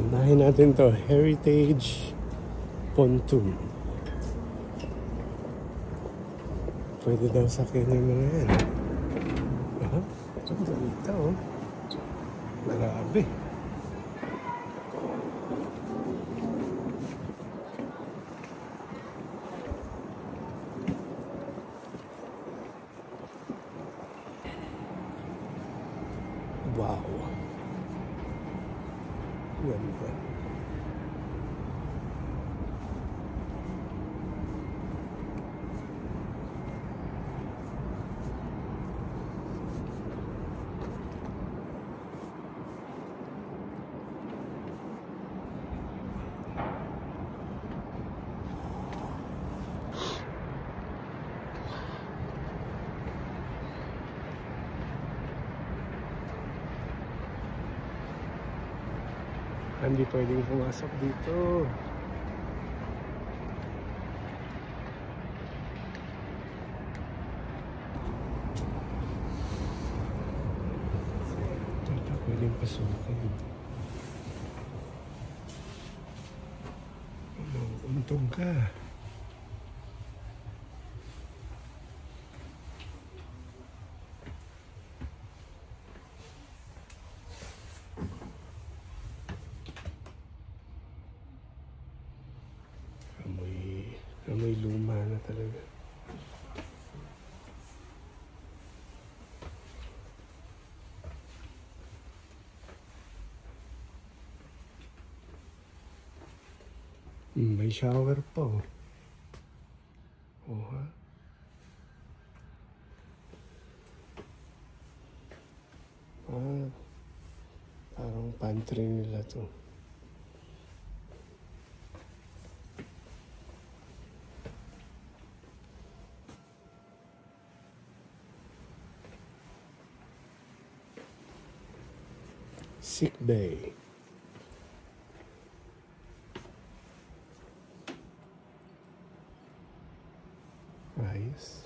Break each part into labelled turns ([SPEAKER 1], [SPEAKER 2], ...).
[SPEAKER 1] Unahin natin to, Heritage Pontoon. Pwede daw sakyan yung mga yan. Ito dito, oh. Grabe. Wow. Ganda. Hindi pwedeng pumasok dito. Dito pwedeng pasukin. Untong ka. May luma na talaga. May shower pa, oh. Ha? Parang pantry nila to. Sick bay. Ayos.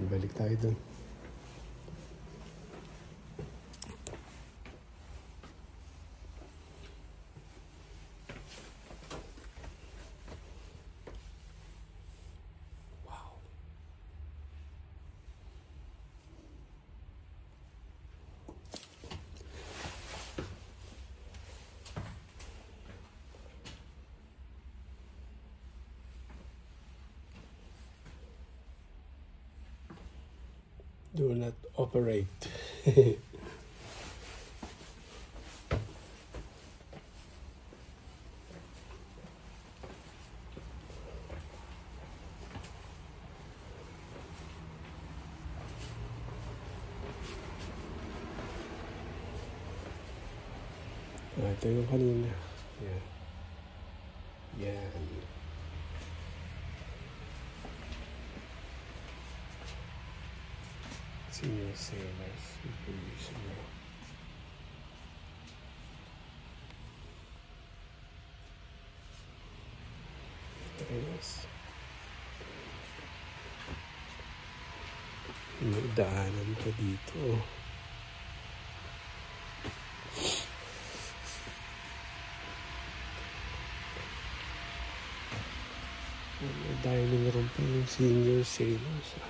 [SPEAKER 1] Balik tayo dun. Do not operate. Ito yung kanina. Yan. Yan. Senior sailors. Yes. May daanan pa dito. May dining room pa yung senior sailors.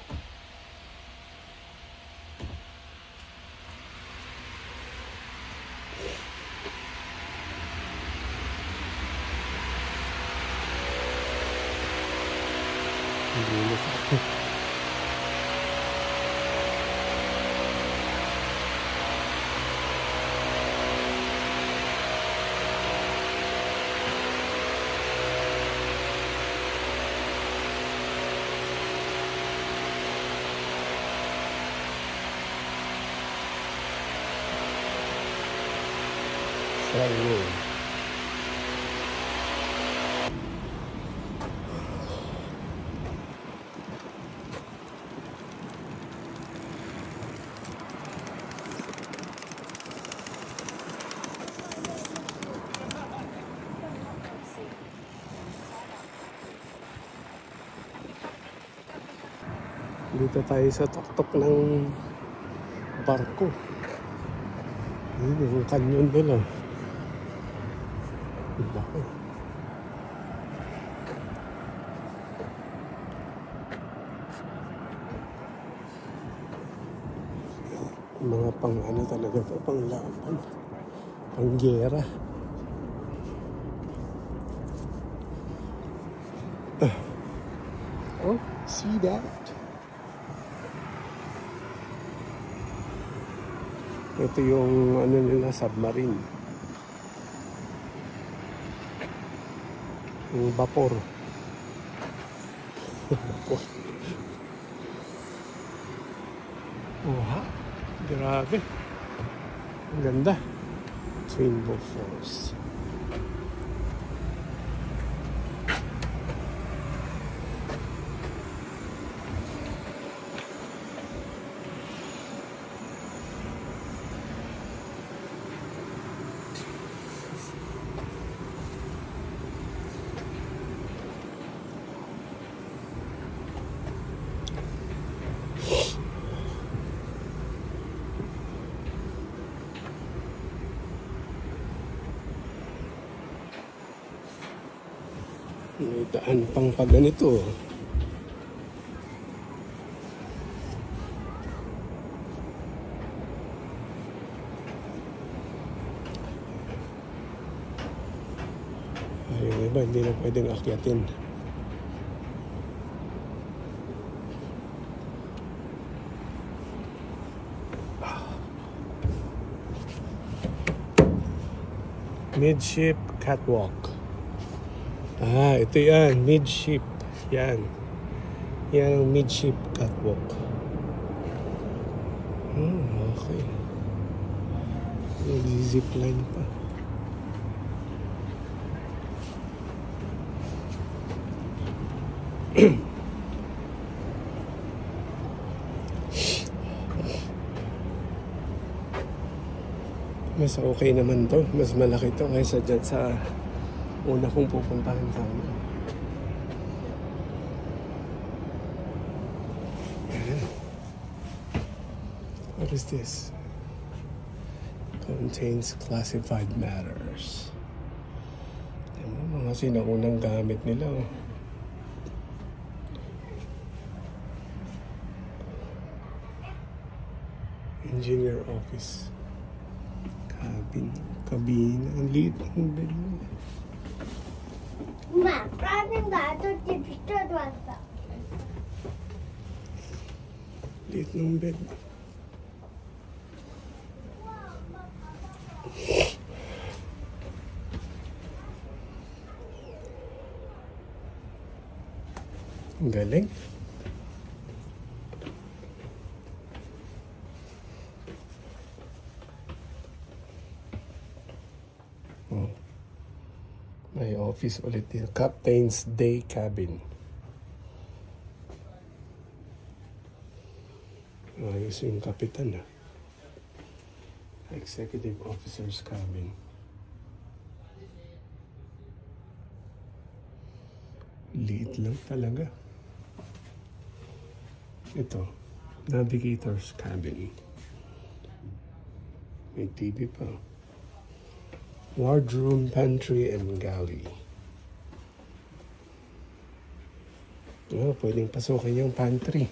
[SPEAKER 1] Ayun. Dito tayo sa tuktok ng barko. Yun yung kanyon nila. Laki. Mga pang ano talaga to, pang laban, pang gera. Oh, see that? Ito yung ano nila, submarine. Yung vapor. Vapor. Oh ha? Grabe. Ang ganda. Rainbow Falls. May daan pang pa ganito. Ay, yung iba hindi na pwedeng akyatin. Midship catwalk. Ah, ito yan. Midship. Yan. Yan ang midship catwalk. Okay. Nag-zipline pa. Mas okay naman to. Mas malaki to kaysa dyan sa una kong pupuntahan sana. Ayan. What is this? Contains classified matters. Ano, mga sinaunang gamit nila. Oh. Engineer office. Cabin. Ang liit ng bed mo.
[SPEAKER 2] Ma, правильно, а тут тебе что двадцать?
[SPEAKER 1] Liit ng bed. Ang galing. Oh. May office ulit dito. Captain's Day Cabin. Ayos yung kapitan, ah. Executive Officer's Cabin. Liit lang talaga. Ito. Navigator's Cabin. May TV pa. Wardroom, pantry, and galley. Oh, pwedeng pasukin yung pantry.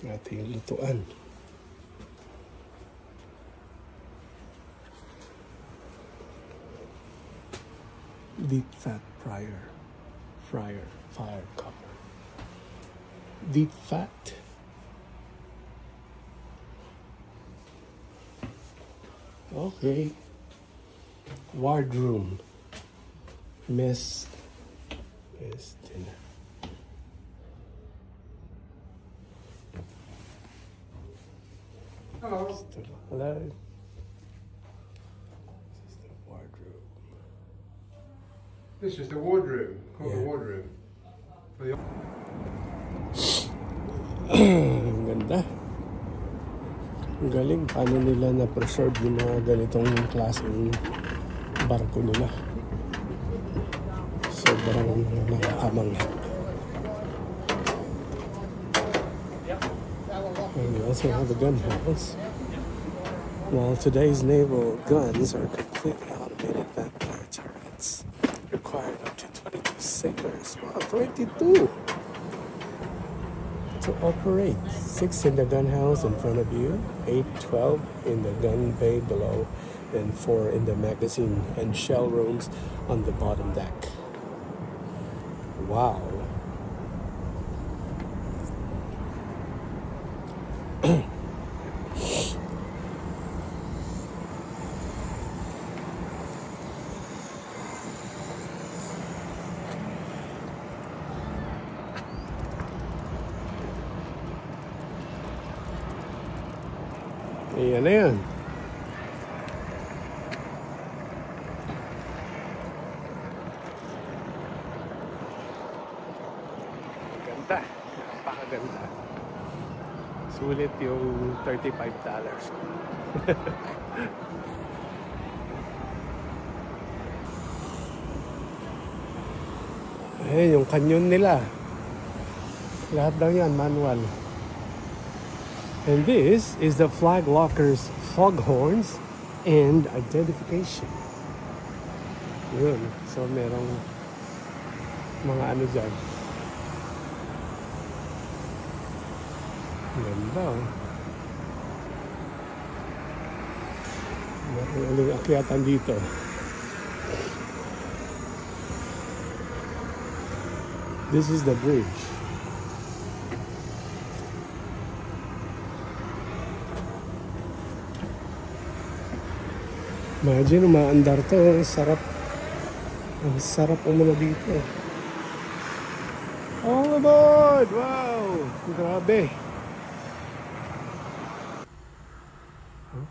[SPEAKER 1] Ating lutuan. Deep fat fire cover. Deep fat. Okay. Wardroom. Mess dinner.
[SPEAKER 3] Hello.
[SPEAKER 1] Hello. This is the wardroom.
[SPEAKER 3] This is the wardroom. Called
[SPEAKER 1] Yeah.
[SPEAKER 3] the wardroom. For the
[SPEAKER 1] Ang ganda. Ang galing. Paano nila na-preserve yung mga ganitong klaseng barko nila. Sobrang nakakamangha. And we also have a gun house. While today's naval guns are completely automated backfire turrets, required up to 22 sailors. Wow, 22 to operate. 6 in the gun house in front of you, 8, 12 in the gun bay below, and 4 in the magazine and shell rooms on the bottom deck. Wow. Ayan na yan. Ganda. Napakaganda. Sulit yung $35. Ayan yung canyon nila. Lahat lang yan, manual. And this is the flag locker's foghorns and identification. Yun. So, merong mga ano dyan. Ganda, oh. Merong uling akyatan dito. This is the bridge. Imagine, umaandar to. Ang sarap. Ang sarap umula dito. All aboard! Wow! Grabe. Huh?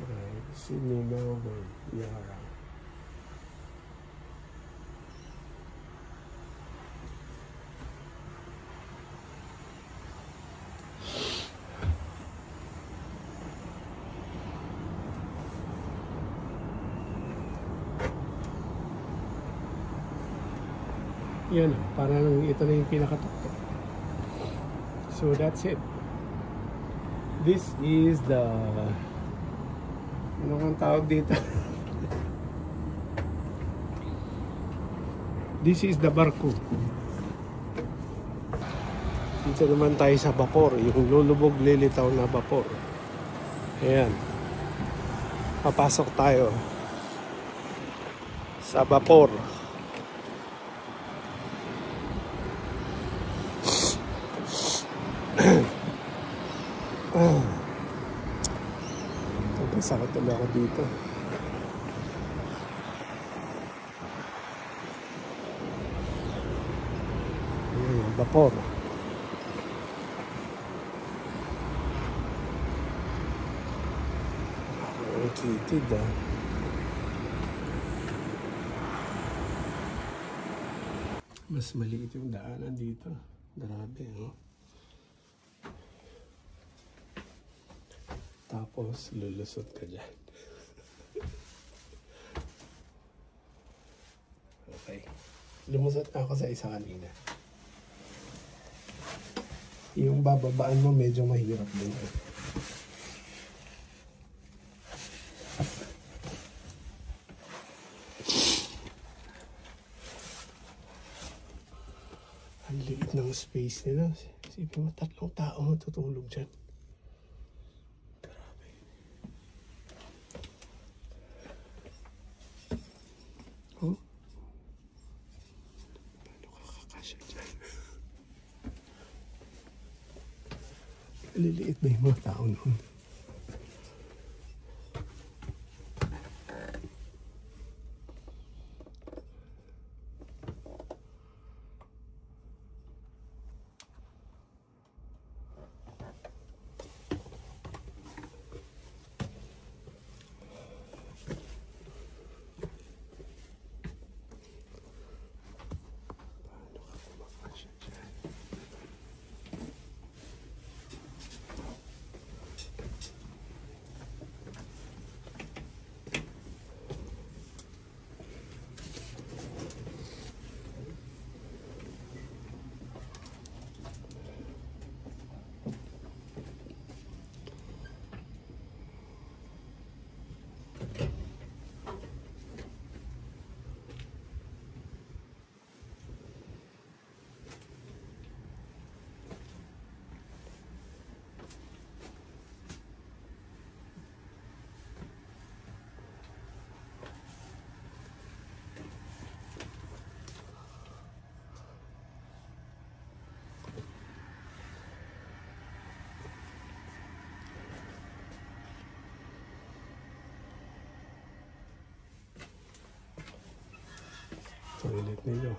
[SPEAKER 1] Grabe. Sydney, Melbourne, Yarra. Yan, parang ito na yung pinakatuktok. So that's it. This is the, ano kang tawag dito? This is the barko. Dito naman tayo sa vapor, yung lulubog lilitaw na vapor. Ayan. Papasok tayo sa vapor. Sakit tuloy ako dito. Vapor. Ang kitid, ah. Mas maliit yung daanan dito. Grabe, no? Tapos, lulusot ka dyan. Okay. Lumusot na ako sa isa kanina. Yung bababaan mo, medyo mahirap din. Ang liit ng space nila. Isipin mo, 3 tao matutulog dyan. Liliit na yung mga tao noon. toilet nito.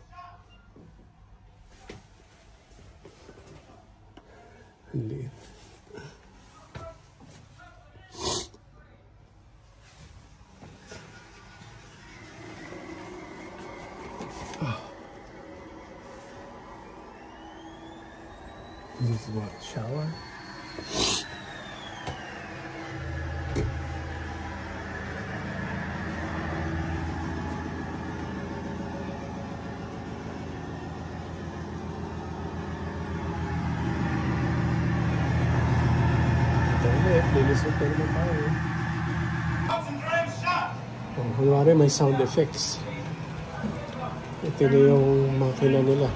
[SPEAKER 1] Ang liit. This is what, shower? Lilisot na naman tayo. Oh, kunwari may sound effects. Ito na yung makina nila.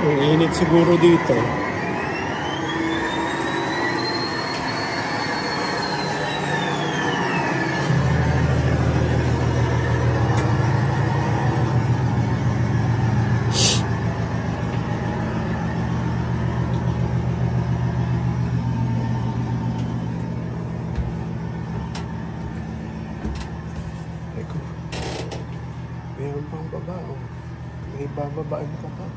[SPEAKER 1] Ang init siguro dito. Mayroon pang baba, oh. May bababaan ka pa.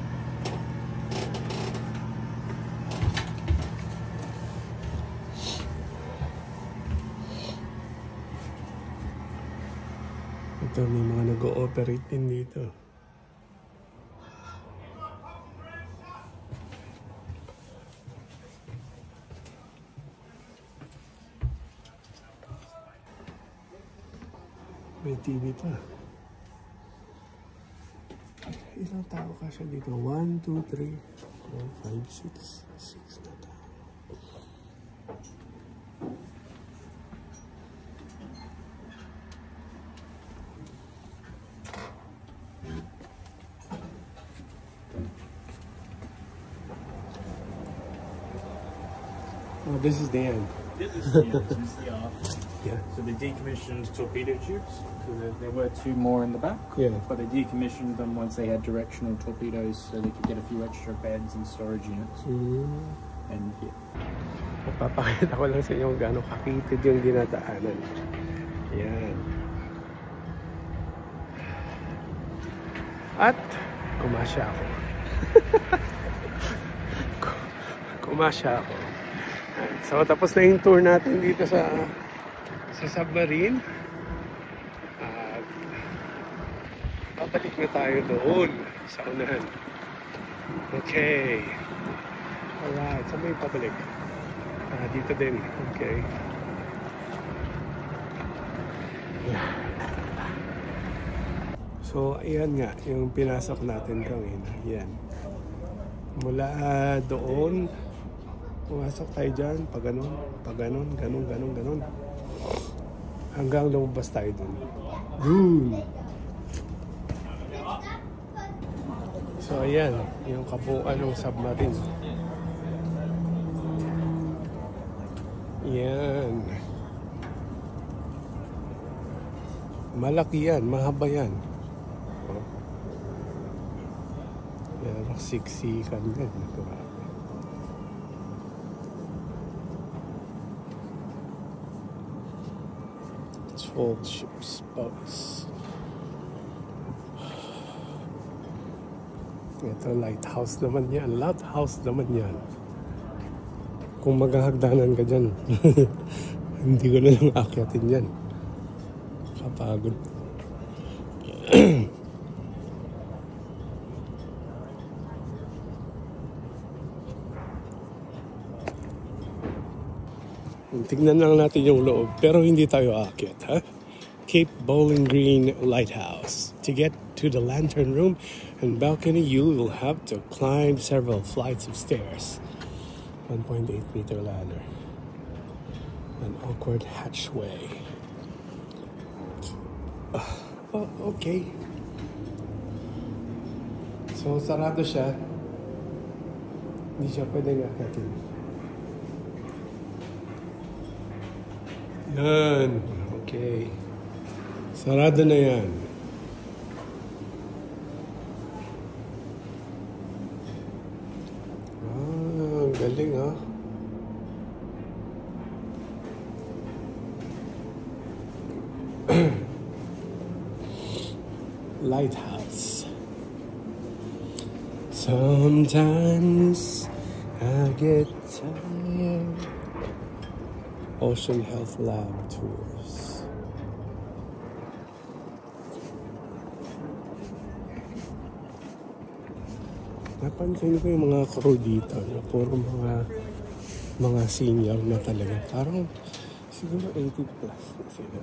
[SPEAKER 1] Ito, may mga nag-ooperate din dito. May TV pa. Ilang tao ka siya dito? 1, 2, 3, 4, 5, 6. 6 na tao. Oh, this is the end.
[SPEAKER 3] This is the end. This is the off.
[SPEAKER 1] Yeah.
[SPEAKER 3] So they decommissioned torpedo tubes. So there were 2 more in the back.
[SPEAKER 1] Yeah.
[SPEAKER 3] But they decommissioned them once they had directional torpedoes, so they could get a few extra beds and storage units. And yeah.
[SPEAKER 1] Papakita ko lang sa inyo kung gaano kakitid yung dinadaanan. Yan. At kumasya ako. Kumasya ako. So tapos na yung tour natin dito sa submarine. At babalik na tayo doon sa unahan. Okay. Alright. Saan mo yung pabalik? Dito din. Okay. So, ayan nga, yung pinasok natin kanina. Ayan. Mula doon, pumasok tayo dyan, pag ganon, ganon. Hanggang lumabas tayo doon. Doon! So, ayan, yung kabuuan ng submarine. Yan. Malaki yan, mahaba yan. Oh. Yan, siksikan din. 12 ships, boats. Ito, lighthouse naman yan. Lighthouse naman yan. Kung maghahagdanan ka dyan, hindi ko na lang akyatin yan. Kapagod. Tignan lang natin yung loob, pero hindi tayo aakyat, ha? Cape Bowling Green Lighthouse. To get to the lantern room and balcony, you will have to climb several flights of stairs. 1.8 meter ladder. An awkward hatchway. Oh, okay. So, sarado siya. Hindi siya pwedeng akyatin. Yan. Okay. Sarado na yan. Galing, ha? lighthouse. Sometimes I get tired. Ocean Health Lab tours. Napansin ko yung mga crew dito na puro mga senior na talaga. Parang siguro 80 plus na sila.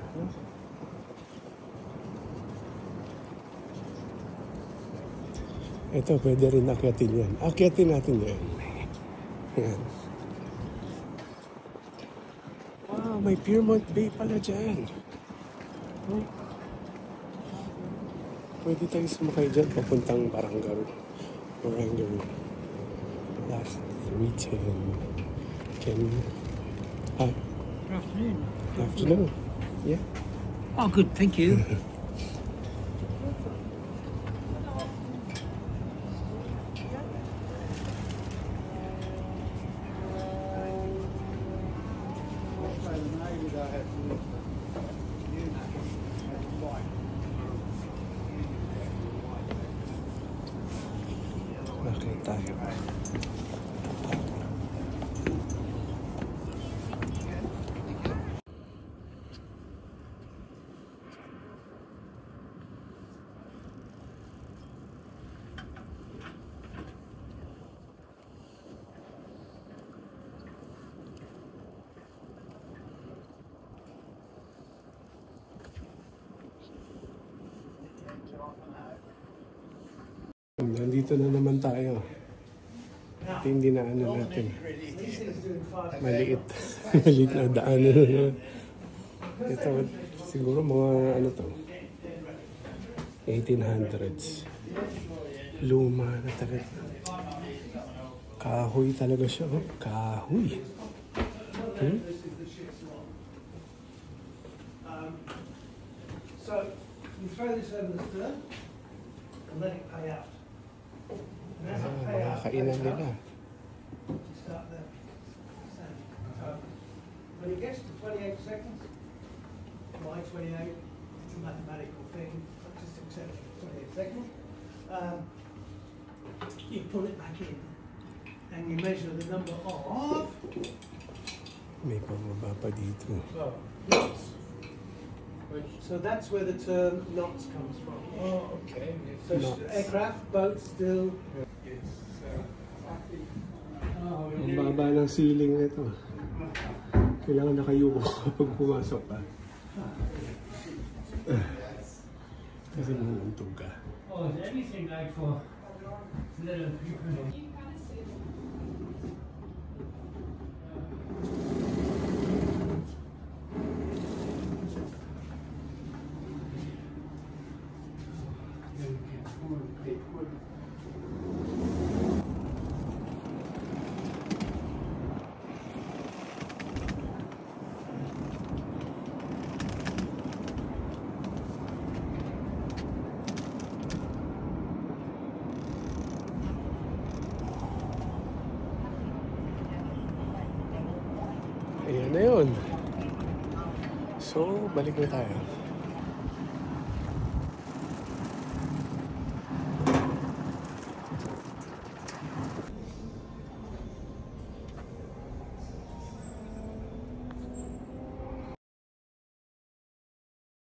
[SPEAKER 1] Ito, pwede rin akyatin yan. Akyatin natin yan. Yan. Wow, may Piermont Bay pala dyan. Oh. Pwede tayo sumakay dyan papuntang Barangaroo. Last 310. Can hi.
[SPEAKER 4] Good afternoon.
[SPEAKER 1] Good afternoon. Yeah.
[SPEAKER 4] Oh, good. Thank you.
[SPEAKER 1] Okay, tayo. Nandito na naman tayo. Ito yung dinaanan natin. Maliit. Maliit na daanan na naman. Ito, siguro mga ano to, 1800s. Luma na talaga. Kahoy talaga siya. Oh. Kahoy.
[SPEAKER 5] So you throw this over the stern and let it pay out. And as it pay
[SPEAKER 1] Mga
[SPEAKER 5] out,
[SPEAKER 1] kainan nila.
[SPEAKER 5] you start there. So when it gets to 28 seconds, why 28? It's a mathematical thing. Just accept it. 28 seconds. You pull it back in and you measure the number of
[SPEAKER 1] May pamaba pa dito.
[SPEAKER 5] knots. So that's where the term knots comes from.
[SPEAKER 3] Oh, okay.
[SPEAKER 5] So
[SPEAKER 1] Knots.
[SPEAKER 5] aircraft, boats, still.
[SPEAKER 1] Ang baba ng ceiling nito. Kailangan nakayuko kapag pumasok ka. Kasi mahuntog ka.
[SPEAKER 4] Oh, is anything like for little people?
[SPEAKER 1] Ayan na yun. So, balik na tayo.